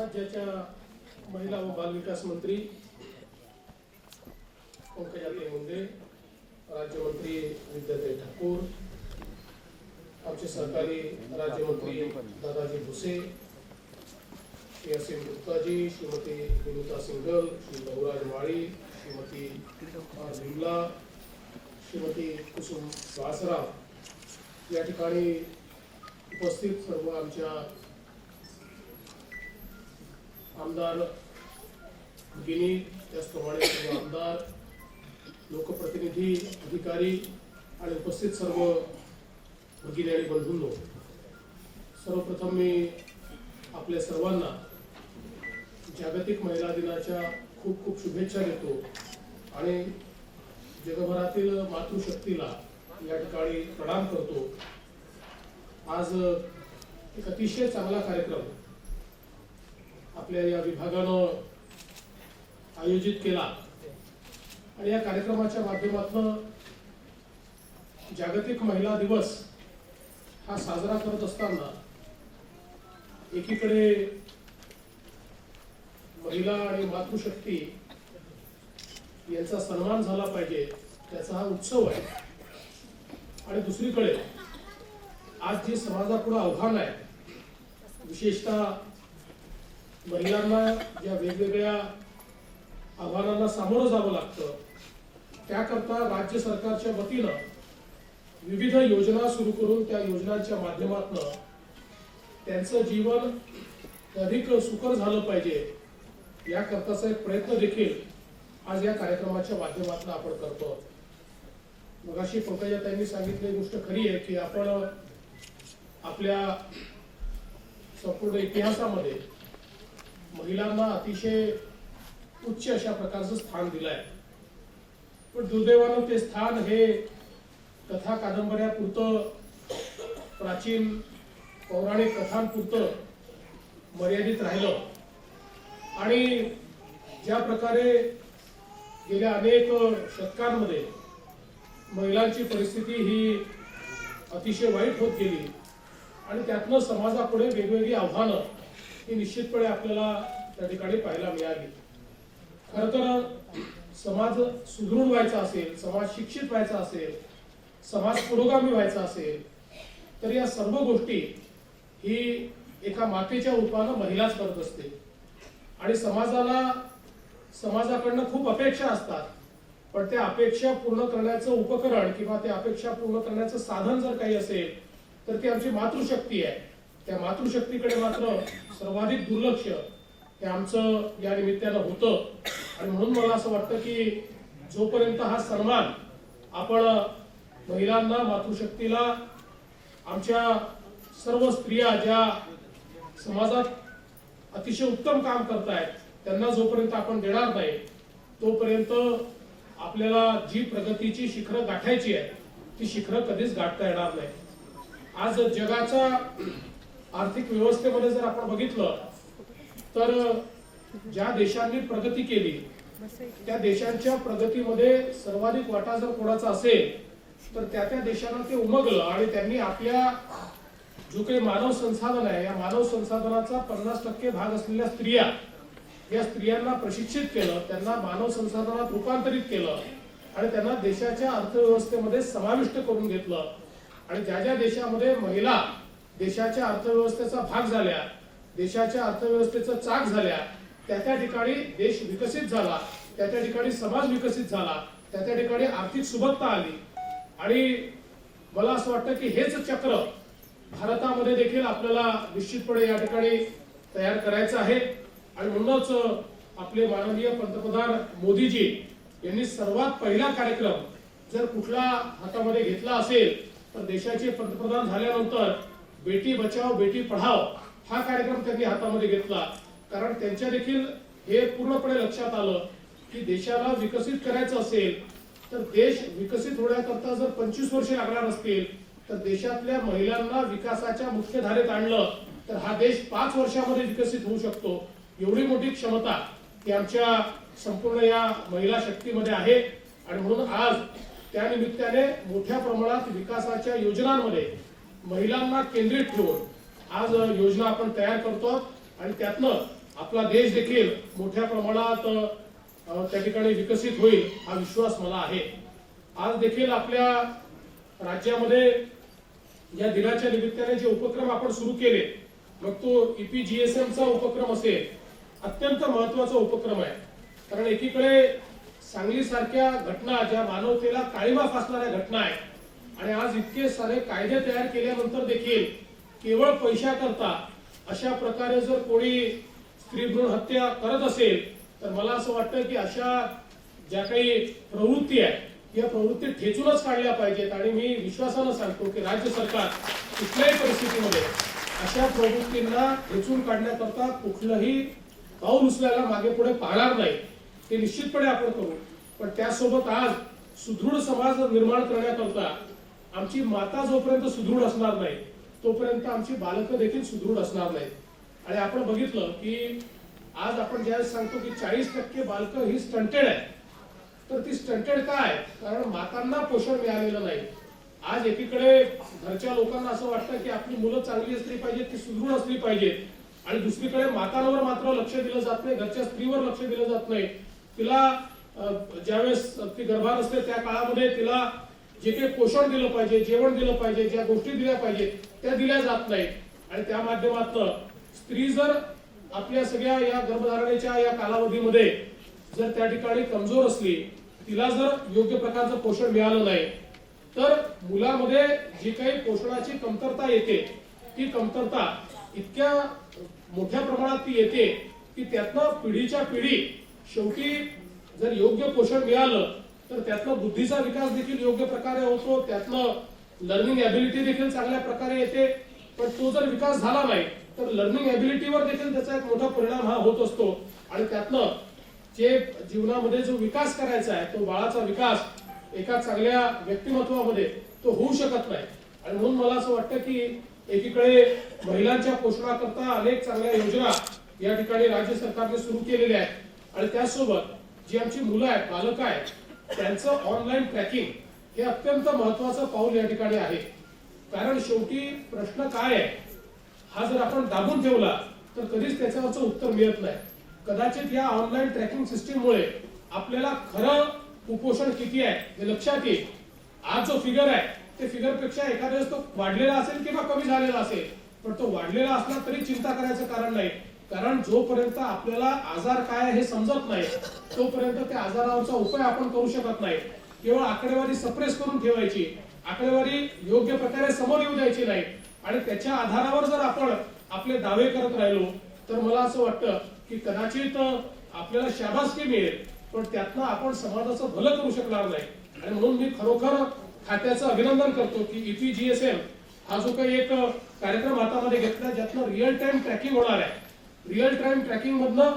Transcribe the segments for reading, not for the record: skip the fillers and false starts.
राज्याच्या महिला व बालविकास मंत्री पंकजाताई मुंडे, राज्यमंत्री विद्याताई ठाकूर, आमचे सहकारी राज्यमंत्री दादाजी भुसे, यासिन गुप्ताजी, श्रीमती विनुता सिंगल, श्री बहुराज माळी, श्रीमती बिमला, श्रीमती कुसुम वासराव या ठिकाणी उपस्थित सर्व आमच्या आमदार भगिनी, त्याचप्रमाणे सर्व आमदार, लोकप्रतिनिधी, अधिकारी आणि उपस्थित सर्व भगिनी आणि बंधूंनो, सर्वप्रथम मी आपल्या सर्वांना जागतिक महिला दिनाच्या खूप खूप शुभेच्छा देतो आणि जगभरातील मातृशक्तीला या ठिकाणी प्रणाम करतो। आज एक अतिशय चांगला कार्यक्रम आपल्या या विभागानं आयोजित केला आणि या कार्यक्रमाच्या माध्यमातून जागतिक महिला दिवस हा साजरा करत असताना एकीकडे महिला आणि मातृशक्ती यांचा सन्मान झाला पाहिजे, त्याचा हा उत्सव आहे, आणि दुसरीकडे आज जे समाजापुढे आव्हान आहे, विशेषतः महिलांना ज्या वेगवेगळ्या आव्हानांना सामोरं जावं लागतं, त्याकरता राज्य सरकारच्या वतीनं विविध योजना सुरू करून त्या योजनांच्या माध्यमातून त्यांचं जीवन अधिक सुकर झालं पाहिजे याकरताचा एक प्रयत्न देखील आज या कार्यक्रमाच्या माध्यमातून आपण करतो। मगाशी पंकजाताईंनी सांगितलेली गोष्ट खरी आहे की आपण आपल्या संपूर्ण इतिहासामध्ये महिलांना अतिशय उच्च अशा प्रकारचं स्थान दिलंय, पण दुर्दैवानं ते स्थान हे कथा कादंबऱ्यापुरतं, प्राचीन पौराणिक कथांपुरतं मर्यादित राहिलं आणि ज्या प्रकारे गेल्या अनेक शतकांमध्ये महिलांची परिस्थिती ही अतिशय वाईट होत गेली आणि त्यातनं समाजापुढे वेगवेगळी आव्हानं ही निश्चितपणे आपल्याला त्या ठिकाणी पाहायला मिळाली। खरं तर समाज सुदृढ व्हायचा असेल, समाज शिक्षित व्हायचा असेल, समाज पुरोगामी व्हायचा असेल तर या सर्व गोष्टी ही एका मातेच्या रूपानं महिलाच करत असते आणि समाजाकडनं खूप अपेक्षा असतात, पण त्या अपेक्षा पूर्ण करण्याचं उपकरण किंवा त्या अपेक्षा पूर्ण करण्याचं साधन जर काही असेल तर ती आमची मातृशक्ती आहे। त्या मातृशक्तीकडे मात्र सर्वाधिक दुर्लक्ष हे आमचं या निमित्तानं होतं आणि म्हणून मला असं वाटतं की जोपर्यंत हा सन्मान आपण महिलांना, मातृशक्तीला, आमच्या सर्व स्त्रिया ज्या समाजात अतिशय उत्तम काम करतायत त्यांना जोपर्यंत आपण देणार नाही तोपर्यंत आपल्याला जी प्रगतीची शिखरं गाठायची आहे ती शिखरं कधीच गाठता येणार नाही। आज जगाच्या आर्थिक व्यवस्थेमध्ये जर आपण बघितलं तर ज्या देशांनी प्रगती केली त्या देशांच्या प्रगतीमध्ये सर्वाधिक वाटा जर कोणाचा असेल तर त्या देशांना ते उमगलं आणि त्यांनी आपल्या जो काही मानव संसाधन आहे या मानव संसाधनाचा 50% भाग असलेल्या स्त्रिया, या स्त्रियांना प्रशिक्षित केलं, त्यांना मानव संसाधनात रूपांतरित केलं आणि त्यांना देशाच्या अर्थव्यवस्थेमध्ये समाविष्ट करून घेतलं आणि ज्या ज्या देशामध्ये महिला देशाच्या अर्थव्यवस्थेचा भाग झाल्या, देशाच्या अर्थव्यवस्थेचा चाक झाल्या, त्या ठिकाणी देश विकसित झाला, त्या ठिकाणी समाज विकसित झाला, त्या ठिकाणी आर्थिक सुबत्ता आली आणि मला असं वाटतं की हेच चक्र भारतामध्ये देखील आपल्याला निश्चितपणे या ठिकाणी तयार करायचं आहे आणि म्हणूनच आपले माननीय पंतप्रधान मोदीजी यांनी सर्वात पहिला कार्यक्रम जर कुठला हातामध्ये घेतला असेल तर देशाचे पंतप्रधान झाल्यानंतर बेटी बचाओ बेटी पढाओ हा कार्यक्रम त्यांनी हातामध्ये घेतला, कारण त्यांच्या देखील हे पूर्णपणे लक्षात आलं की देशाला विकसित करायचं असेल तर देश विकसित होण्याकरता जर 25 वर्षे लागणार असतील तर देशातल्या महिलांना विकासाच्या मुख्यधारेत आणलं तर हा देश 5 वर्षामध्ये विकसित होऊ शकतो। एवढी मोठी क्षमता ही आमच्या संपूर्ण या महिला शक्तीमध्ये आहे आणि म्हणून आज त्या निमित्ताने मोठ्या प्रमाणात विकासाच्या योजनांमध्ये महिलांना केंद्रित ठेवून आज योजना आपण तयार करतो आणि त्यातनं आपला देश देखील मोठ्या प्रमाणात त्या ठिकाणी विकसित होईल हा विश्वास मला आहे. आज देखील आपल्या राज्यामध्ये या दिनाच्या निमित्ताने जे उपक्रम आपण सुरू केले, मग तो EPGSMचा उपक्रम असेल, अत्यंत महत्वाचा उपक्रम आहे. कारण एकीकडे सांगली सारख्या घटना ज्या मानवतेला काळिमा फासणाऱ्या घटना आहेत आणि आज इतके सारे कायदे तयार केल्यानंतर देखील केवळ पैशाकरता अशा प्रकारे जर कोणी स्त्री भ्रूण हत्या करत असेल तर मला असं वाटतं की अशा ज्या काही प्रवृत्ती आहेत या प्रवृत्ती ठेचूनच काढल्या पाहिजेत. आणि मी विश्वासानं सांगतो की राज्य सरकार कुठल्याही परिस्थितीमध्ये अशा प्रवृत्तींना ठेचून काढण्याकरता कुठलंही पाऊल उचलायला मागे पुढे पाहणार नाही. ते निश्चितपणे आपण करू. पण त्यासोबत आज सुदृढ समाज निर्माण करण्याकरता आमची माता जोपर्यंत सुदृढ असणार नाही तोपर्यंत आमची बालकं देखील सुदृढ असणार नाहीत. आणि आपण बघितलं की आज आपण ज्यावेळेस सांगतो की 40% बालकं ही स्टंटेड आहे, तर ती स्टंटेड काय? कारण मातांना पोषण मिळालेलं नाही. आज एकीकडे घरच्या लोकांना असं वाटतं की आपली मुलं चांगली असली पाहिजेत, ती सुदृढ असली पाहिजेत, आणि दुसरीकडे मातांवर मात्र लक्ष दिलं जात नाही, घरच्या स्त्रीवर लक्ष दिलं जात नाही. तिला ज्यावेळेस ती गर्भात असते त्या काळामध्ये तिला जे काही पोषण दिलं पाहिजे, जेवण दिलं पाहिजे, ज्या गोष्टी दिल्या पाहिजेत त्या दिल्या जात नाहीत. आणि त्या माध्यमातून स्त्री जर आपल्या सगळ्या या गर्भधारणेच्या या कालावधीमध्ये जर त्या ठिकाणी कमजोर असली, तिला जर योग्य प्रकारचं पोषण मिळालं नाही तर मुलामध्ये जी काही पोषणाची कमतरता येते ती कमतरता इतक्या मोठ्या प्रमाणात ती येते की त्यातनं पिढीच्या पिढी शेवटी जर योग्य पोषण मिळालं तर त्यातनं बुद्धीचा विकास देखील योग्य प्रकारे होतो, त्यातनं लर्निंग ॲबिलिटी देखील चांगल्या प्रकारे येते. पण तो जर विकास झाला नाही तर लर्निंग ॲबिलिटीवर देखील त्याचा एक मोठा परिणाम हा होत असतो. आणि त्यातनं जे जीवनामध्ये जो विकास करायचा आहे तो बाळाचा विकास एका चांगल्या व्यक्तिमत्वामध्ये तो होऊ शकत नाही. आणि म्हणून मला असं वाटतं की एकीकडे महिलांच्या पोषणाकरता अनेक चांगल्या योजना या ठिकाणी राज्य सरकारने सुरू केलेल्या आहेत आणि त्यासोबत जी आमची मुलं आहेत, बालक आहेत, त्यांचं ऑनलाईन ट्रॅकिंग हे अत्यंत महत्वाचं पाऊल या ठिकाणी आहे. कारण शेवटी प्रश्न काय आहे हा जर आपण दाबून ठेवला तर कधीच त्याच्यावरचं उत्तर मिळत नाही. कदाचित या ऑनलाईन ट्रॅकिंग सिस्टीममुळे आपल्याला खरं कुपोषण किती आहे हे लक्षात येईल. आज जो फिगर आहे ते फिगर पेक्षा एखाद्या वेळेस तो वाढलेला असेल किंवा कमी झालेला असेल, पण तो वाढलेला असला तरी चिंता करायचं कारण नाही. कारण जोपर्यंत आपल्याला आजार काय हे समजत नाही तोपर्यंत त्या आजारावरचा उपाय आपण करू शकत नाही. केवळ आकडेवारी सप्रेस करून ठेवायची, आकडेवारी योग्य प्रकारे समोर येऊ द्यायची नाही आणि त्याच्या आधारावर जर आपण आपले दावे करत राहिलो तर मला असं वाटतं की कदाचित आपल्याला शाबासकी मिळेल पण त्यातनं आपण समाजाचं भलं करू शकणार नाही. आणि म्हणून मी खरोखर खात्याचं अभिनंदन करतो की EPGSM हा जो काही एक कार्यक्रम हातामध्ये घेतला ज्यातनं रिअल टाइम ट्रॅकिंग होणार आहे. रिअल टाइम ट्रॅकिंग मधनं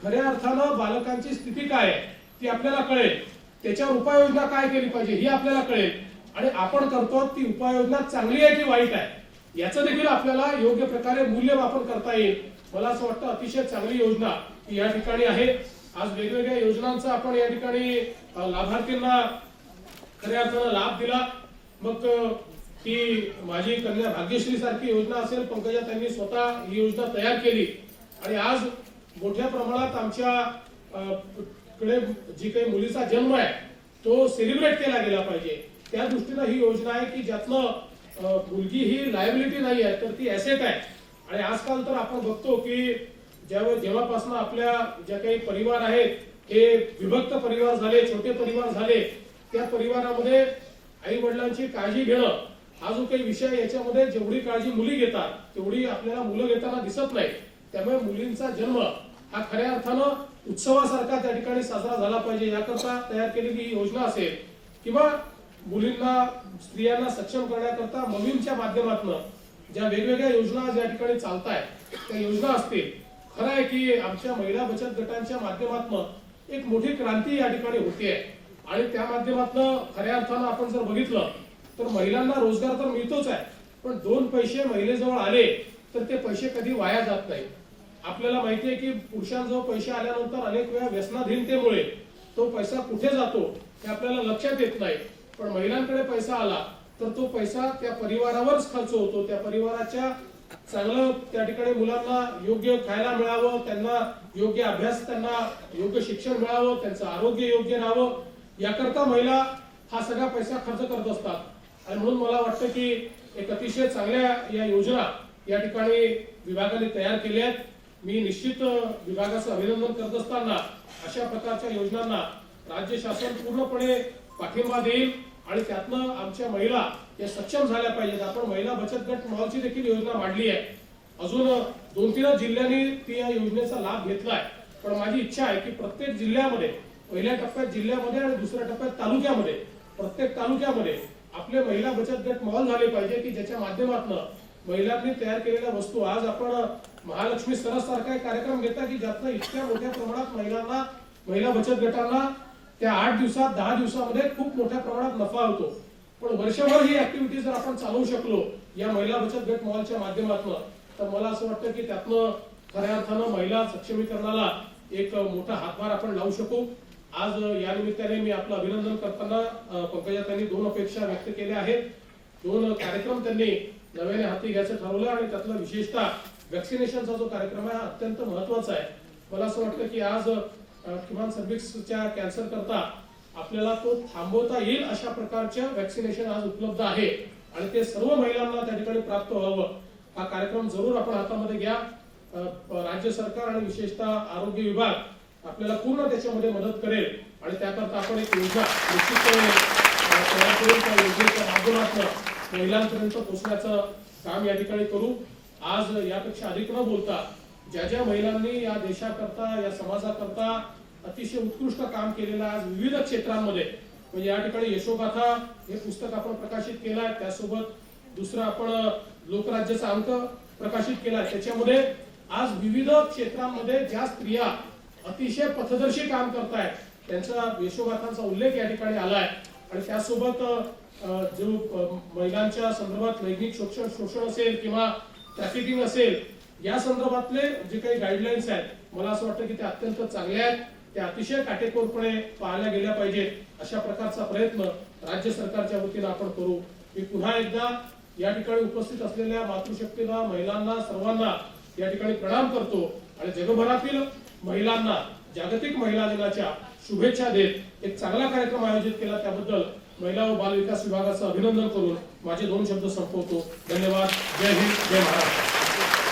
खऱ्या अर्थानं बालकांची स्थिती काय आहे ती आपल्याला कळेल, त्याच्यावर उपाययोजना काय केली पाहिजे ही आपल्याला कळेल आणि आपण करतो ती उपाययोजना चांगली आहे की वाईट आहे याचं देखील आपल्याला योग्य प्रकारे मूल्यमापन करता येईल. मला असं वाटतं अतिशय चांगली योजना या ठिकाणी आहे. आज वेगवेगळ्या योजनांचा आपण या ठिकाणी लाभार्थींना खऱ्या अर्थानं लाभ दिला. मग ती माझी कन्या भाग्यश्री सारखी योजना असेल, पंकजा त्यांनी स्वतः ही योजना तयार केली आणि आज मोठ्या प्रमाणात आमच्या कडे जी काही मुलीचा जन्म आहे तो सेलिब्रेट केला गेला पाहिजे त्या दृष्टीनं ही योजना आहे की ज्यातनं मुलगी ही लायबिलिटी नाही आहे तर ती ऍसेट आहे. आणि आजकाल तर आपण बघतो की जेव्हापासून आपल्या ज्या काही परिवार आहेत हे विभक्त परिवार झाले, छोटे परिवार झाले, त्या परिवारामध्ये आई वडिलांची काळजी घेणं हा जो काही विषय याच्यामध्ये जेवढी काळजी मुली घेतात तेवढी आपल्याला मुलं घेताना दिसत नाही. त्यामुळे मुलींचा जन्म हा खऱ्या अर्थानं उत्सवासारखा त्या ठिकाणी साजरा झाला पाहिजे याकरता तयार केलेली ही योजना असेल किंवा मुलींना स्त्रियांना सक्षम करण्याकरता मोहीमच्या माध्यमातून ज्या वेगवेगळ्या योजना या ठिकाणी चालत आहेत त्या योजना असतील. खरं आहे की आमच्या महिला बचत गटांच्या माध्यमातून एक मोठी क्रांती या ठिकाणी होतीये आणि त्या माध्यमातून खऱ्या अर्थानं आपण जर बघितलं तर महिलांना रोजगार तर मिळतोच आहे पण 2 पैसे महिलेजवळ आले तर ते पैसे कधी वाया जात नाही. आपल्याला माहिती आहे की पुरुषांजवळ पैसे आल्यानंतर अनेक वेळा व्यसनाधीनतेमुळे तो पैसा कुठे जातो हे आपल्याला लक्षात येत नाही. पण महिलांकडे पैसा आला तर तो पैसा त्या परिवारावरच खर्च होतो, त्या परिवाराच्या चांगलं त्या ठिकाणी मुलांना योग्य खायला मिळावं, त्यांना योग्य अभ्यास, त्यांना योग्य शिक्षण मिळावं, त्यांचं आरोग्य योग्य राहावं, याकरता महिला हा सगळा पैसा खर्च करत असतात. आणि म्हणून मला वाटतं की एक अतिशय चांगल्या या योजना या ठिकाणी विभागाने तयार केल्या आहेत. मी निश्चित विभागाचं अभिनंदन करत असताना अशा प्रकारच्या योजनांना राज्य शासन पूर्णपणे पाठिंबा देईल आणि त्यातनं आमच्या महिला या सक्षम झाल्या पाहिजेत. आपण महिला बचत गट मॉलची देखील योजना मांडली आहे. अजून 2-3 जिल्ह्यांनी ती या योजनेचा लाभ घेतलाय. पण माझी इच्छा आहे की प्रत्येक जिल्ह्यामध्ये, पहिल्या टप्प्यात जिल्ह्यामध्ये आणि दुसऱ्या टप्प्यात तालुक्यामध्ये, प्रत्येक तालुक्यामध्ये आपले महिला बचत गट मॉल झाले पाहिजे की ज्याच्या माध्यमातून महिलांनी तयार केलेल्या वस्तू, आज आपण महालक्ष्मी सरस सारखा एक कार्यक्रम घेता की ज्यातनं इतक्या मोठ्या प्रमाणात महिलांना, महिला बचत गटांना त्या 8 दिवसात 10 दिवसामध्ये खूप मोठ्या प्रमाणात नफा होतो. पण वर्षभर ही ऍक्टिव्हिटी जर आपण चालवू शकलो या महिला बचत गट मॉलच्या माध्यमातून, तर मला असं वाटतं की त्यातनं खऱ्या अर्थानं महिला सक्षमीकरणाला एक मोठा हातभार आपण लावू शकू. आज या निमित्ताने मी आपलं अभिनंदन करताना पंकजाताईंनी 2 अपेक्षा व्यक्त केल्या आहेत. 2 कार्यक्रम त्यांनी नव्याने हाती घ्यायचं ठरवलं आणि त्यातला विशेषतः वॅक्सिनेशनचा जो कार्यक्रम आहे हा अत्यंत महत्वाचा आहे. मला असं वाटतं की आज किमान सर्व्हिक्सच्या कॅन्सर करता आपल्याला तो थांबवता येईल अशा प्रकारच्या वॅक्सिनेशन आज उपलब्ध आहे आणि ते सर्व महिलांना त्या ठिकाणी प्राप्त व्हावं. हा कार्यक्रम जरूर आपण हातामध्ये घ्या. राज्य सरकार आणि विशेषतः आरोग्य विभाग आपल्याला पूर्ण त्याच्यामध्ये मदत करेल आणि त्याकरता आपण एक योजना निश्चितपणे तयार करून त्या योजनेच्या माध्यमातून महिलांपर्यंत पोहोचण्याचं काम या ठिकाणी करू. आज यापेक्षा अधिक न बोलता ज्या ज्या महिलांनी या देशाकरता, या समाजाकरता अतिशय उत्कृष्ट काम केलेलं आज विविध क्षेत्रांमध्ये, म्हणजे या ठिकाणी यशोगाथा हे पुस्तक आपण प्रकाशित केलं आहे, त्यासोबत दुसरं आपण लोकराज्याचा अंक प्रकाशित केला. त्याच्यामध्ये आज विविध क्षेत्रांमध्ये ज्या स्त्रिया अतिशय पथदर्शी काम करतायत त्यांचा यशोगाथांचा उल्लेख या ठिकाणी आलाय. आणि त्यासोबत जो महिलांच्या संदर्भात लैंगिक शोषण असेल किंवा ट्रॅफिकिंग असेल या संदर्भातले जे काही गाईडलाईन्स आहेत, मला असं वाटतं की ते अत्यंत चांगले आहेत. ते अतिशय काटेकोरपणे पाळल्या गेल्या पाहिजेत. अशा प्रकारचा प्रयत्न राज्य सरकारच्या वतीनं आपण करू. मी पुन्हा एकदा या ठिकाणी उपस्थित असलेल्या मातृशक्तीला, महिलांना, सर्वांना या ठिकाणी प्रणाम करतो आणि जगभरातील महिलांना जागतिक महिला दिनाच्या शुभेच्छा देत एक चांगला कार्यक्रम आयोजित केला त्याबद्दल महिला व बाल विकास विभागाचं अभिनंदन करून माझे 2 शब्द संपवतो. धन्यवाद. जय हिंद, जय महाराष्ट्र.